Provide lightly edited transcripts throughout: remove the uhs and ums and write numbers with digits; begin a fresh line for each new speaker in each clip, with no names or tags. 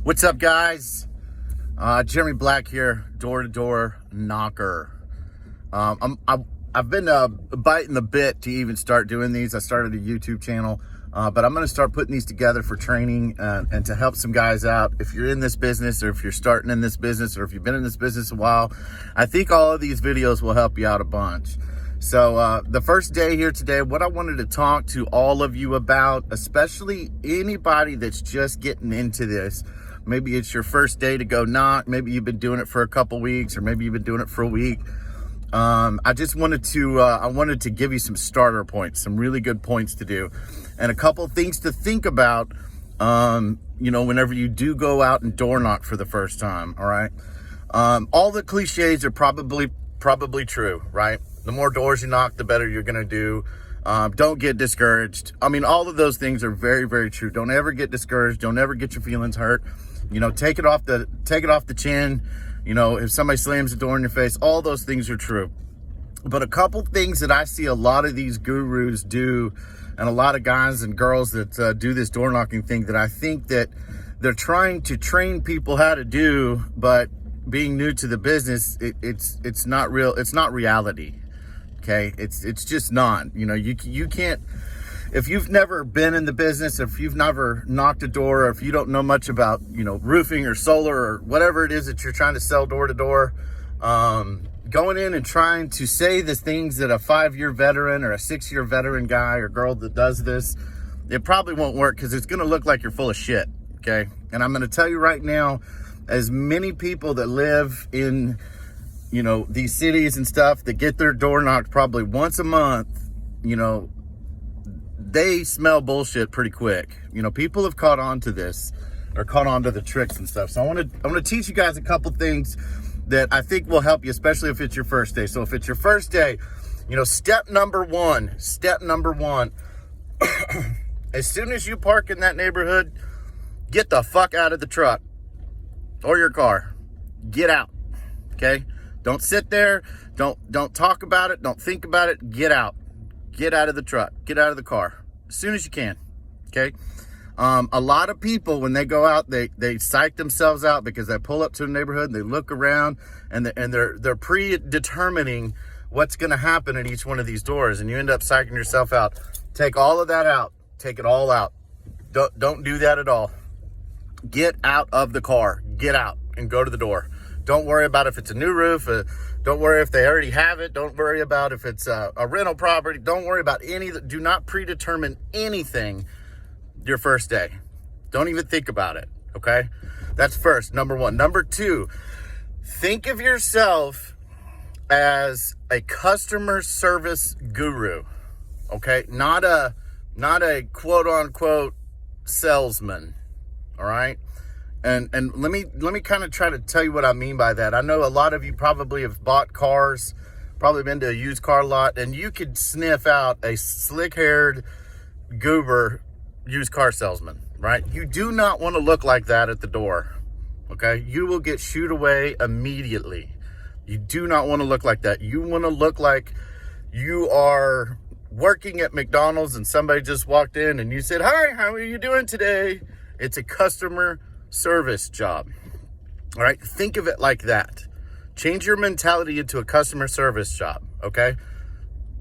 What's up, guys? Jeremy Black here, door-to-door knocker. I've been biting the bit to even start doing these. I started a YouTube channel, but I'm going to start putting these together for training and to help some guys out. If you're in this business, or if you're starting in this business, or if you've been in this business a while, I think all of these videos will help you out a bunch. So the first day here today, what I wanted to talk to all of you about, especially anybody that's just getting into this. Maybe it's your first day to go knock. Maybe you've been doing it for a couple weeks, or maybe you've been doing it for a week. I just wanted to give you some starter points, some really good points to do, and a couple things to think about, whenever you do go out and door knock for the first time. All right. All the cliches are probably true, right? The more doors you knock, the better you're going to do. Don't get discouraged. I mean, all of those things are very, very true. Don't ever get discouraged. Don't ever get your feelings hurt. Take it off the chin. If somebody slams the door in your face, all those things are true. But a couple things that I see a lot of these gurus do, and a lot of guys and girls that do this door knocking thing, that I think that they're trying to train people how to do, but being new to the business, it's not real. It's not reality. Okay. It's just not, you can't, if you've never been in the business, if you've never knocked a door, or if you don't know much about, roofing or solar or whatever it is that you're trying to sell door to door, going in and trying to say the things that a 5-year veteran or a 6-year veteran guy or girl that does this, it probably won't work, because it's going to look like you're full of shit. Okay. And I'm going to tell you right now, as many people that live in, these cities and stuff that get their door knocked probably once a month, they smell bullshit pretty quick. People have caught on to this, or caught on to the tricks and stuff. So I want to teach you guys a couple things that I think will help you, especially if it's your first day. So if it's your first day, step number one, as soon as you park in that neighborhood, get the fuck out of the truck or your car. Get out. Okay? Don't sit there. Don't talk about it. Don't think about it. Get out. Get out of the truck. Get out of the car as soon as you can. Okay? A lot of people, when they go out, they psych themselves out, because they pull up to a neighborhood and they look around, and they're predetermining what's going to happen at each one of these doors, and you end up psyching yourself out. Take all of that out. Take it all out. Don't do that at all. Get out of the car. Get out and go to the door. Don't worry about if it's a new roof. Don't worry if they already have it. Don't worry about if it's a rental property. Don't worry about any. Do not predetermine anything your first day. Don't even think about it. Okay? That's first, number one. Number two, think of yourself as a customer service guru. Okay? Not a quote unquote salesman. All right? And let me kind of try to tell you what I mean by that. I know a lot of you probably have bought cars, probably been to a used car lot, and you could sniff out a slick-haired goober used car salesman, right? You do not want to look like that at the door, okay? You will get shooed away immediately. You do not want to look like that. You want to look like you are working at McDonald's and somebody just walked in and you said, "Hi, how are you doing today?" It's a customer service job. All right. Think of it like that. Change your mentality into a customer service job. Okay.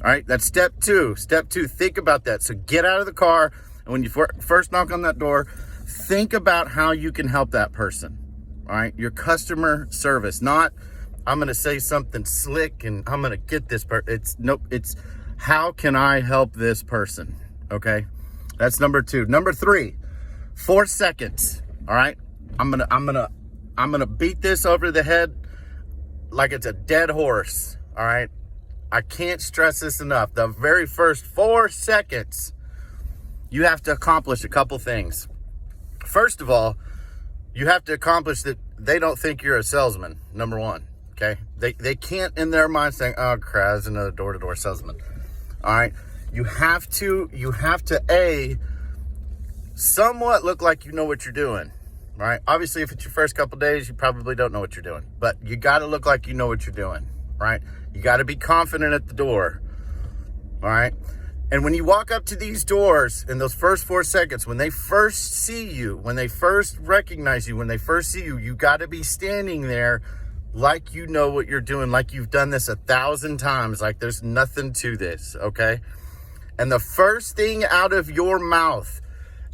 All right. That's step two. Step two. Think about that. So get out of the car. And when you first knock on that door, think about how you can help that person. All right. Your customer service, not I'm going to say something slick and I'm going to get this person. It's how can I help this person? Okay. That's number two. Number three, 4 seconds. All right. I'm gonna beat this over the head like it's a dead horse. All right. I can't stress this enough. The very first 4 seconds, you have to accomplish a couple things. First of all, you have to accomplish that they don't think you're a salesman. Number one. Okay. They can't in their mind saying, "Oh crap, it's another door-to-door salesman." All right. You have to somewhat look like you know what you're doing, right? Obviously, if it's your first couple days, you probably don't know what you're doing, but you got to look like you know what you're doing, right? You got to be confident at the door, all right? And when you walk up to these doors in those first 4 seconds, when they first see you, when they first recognize you, when they first see you, you got to be standing there like you know what you're doing, like you've done this 1,000 times, like there's nothing to this, okay? And the first thing out of your mouth,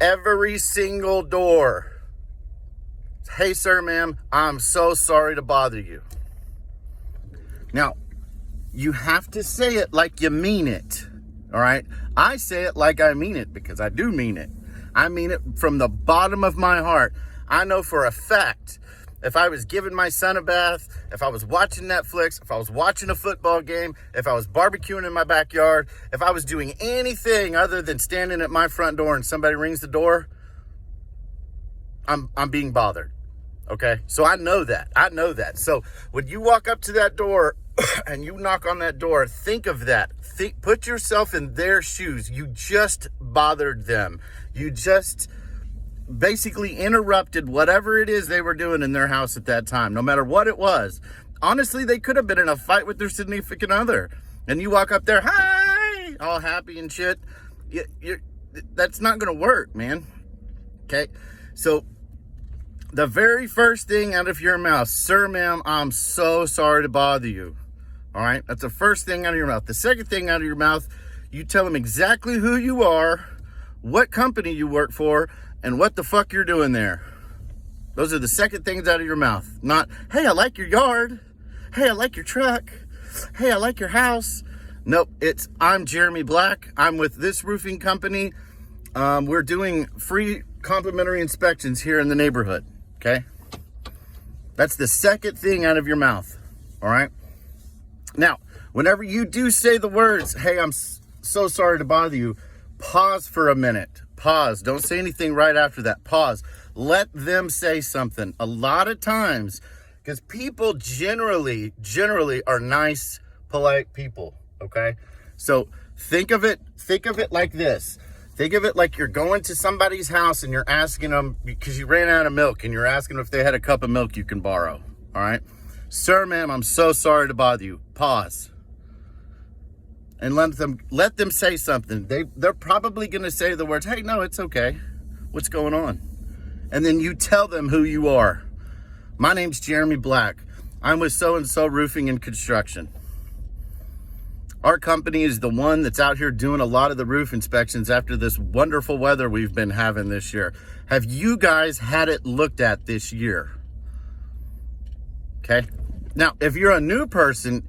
every single door, hey, sir, ma'am, I'm so sorry to bother you. Now, you have to say it like you mean it. All right. I say it like I mean it because I do mean it. I mean it from the bottom of my heart. I know for a fact, if I was giving my son a bath, if I was watching Netflix, if I was watching a football game, if I was barbecuing in my backyard, if I was doing anything other than standing at my front door and somebody rings the door, I'm being bothered. Okay. So I know that. So when you walk up to that door and you knock on that door, think of that. Put yourself in their shoes. You just bothered them. You just basically interrupted whatever it is they were doing in their house at that time, no matter what it was. Honestly, they could have been in a fight with their significant other. And you walk up there, hi, all happy and shit. That's not going to work, man. Okay? So the very first thing out of your mouth, sir, ma'am, I'm so sorry to bother you. All right, that's the first thing out of your mouth. The second thing out of your mouth, you tell them exactly who you are, what company you work for, and what the fuck you're doing there. Those are the second things out of your mouth. Not, hey, I like your yard. Hey, I like your truck. Hey, I like your house. Nope, it's, I'm Jeremy Black. I'm with this roofing company. We're doing free complimentary inspections here in the neighborhood, okay? That's the second thing out of your mouth, all right? Now, whenever you do say the words, hey, I'm so sorry to bother you, pause for a minute. Pause. Don't say anything right after that. Pause. Let them say something. A lot of times, because people generally are nice, polite people, okay? So think of it like this. Think of it like you're going to somebody's house and you're asking them, because you ran out of milk, and you're asking them if they had a cup of milk you can borrow, all right? Sir, ma'am, I'm so sorry to bother you. Pause. And let them say something. They're probably going to say the words, hey, no, it's okay. What's going on? And then you tell them who you are. My name's Jeremy Black. I'm with so-and-so Roofing and Construction. Our company is the one that's out here doing a lot of the roof inspections after this wonderful weather we've been having this year. Have you guys had it looked at this year? Okay. Now, if you're a new person,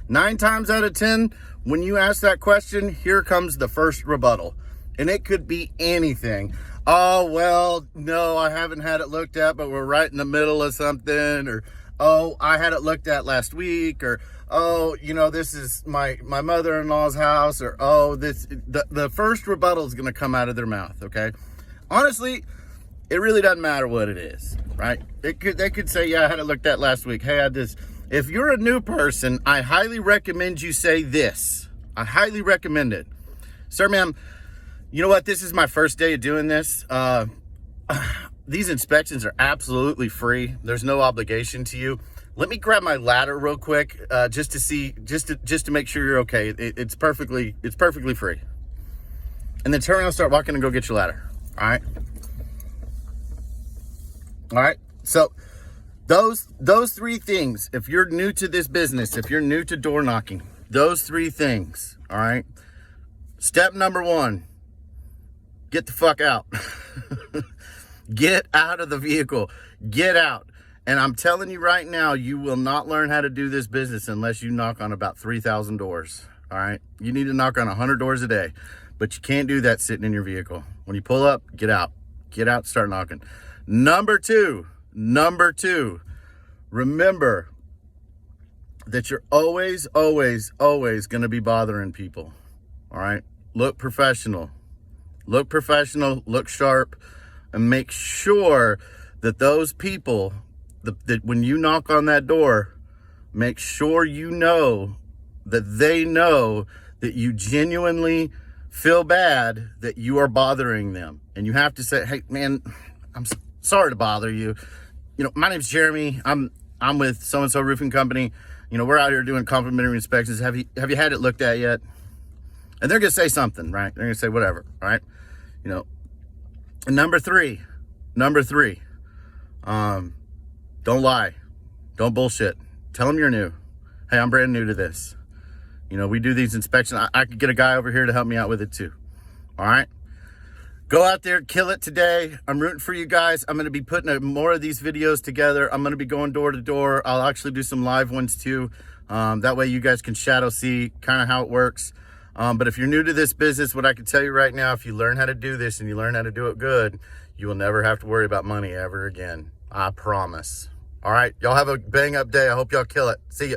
9 times out of 10, when you ask that question, here comes the first rebuttal. And it could be anything. Oh, well, no, I haven't had it looked at, but we're right in the middle of something. Or, oh, I had it looked at last week. Or, oh, this is my mother-in-law's house. Or, oh, the first rebuttal is going to come out of their mouth, okay? Honestly, it really doesn't matter what it is, right? They could say, yeah, I had it looked at last week. Hey, if you're a new person, I highly recommend you say this. I highly recommend it. Sir, ma'am, you know what? This is my first day of doing this. These inspections are absolutely free. There's no obligation to you. Let me grab my ladder real quick, just to make sure you're okay. It's perfectly free. And then turn around and start walking and go get your ladder. All right. All right. So those 3 things, if you're new to this business, if you're new to door knocking, those 3 things. All right. Step number 1, get the fuck out. Get out of the vehicle. Get out. And I'm telling you right now, you will not learn how to do this business unless you knock on about 3,000 doors. All right. You need to knock on 100 doors a day, but you can't do that sitting in your vehicle. When you pull up, get out. Get out, start knocking. Number two, remember that you're always going to be bothering people. All right. Look professional, look sharp, and make sure that those people that when you knock on that door, make sure you know that they know that you genuinely feel bad that you are bothering them. And you have to say, hey, man, I'm sorry to bother you. My name's Jeremy. I'm with so-and-so roofing company. We're out here doing complimentary inspections. Have you had it looked at yet? And they're going to say something, right? They're going to say whatever, right? You know, and number three, don't lie. Don't bullshit. Tell them you're new. Hey, I'm brand new to this. You know, we do these inspections. I could get a guy over here to help me out with it too. All right? Go out there, kill it today. I'm rooting for you guys. I'm going to be putting more of these videos together. I'm going to be going door to door. I'll actually do some live ones too. That way you guys can shadow see kind of how it works. But if you're new to this business, what I can tell you right now, if you learn how to do this and you learn how to do it good, you will never have to worry about money ever again. I promise. All right. Y'all have a bang up day. I hope y'all kill it. See ya.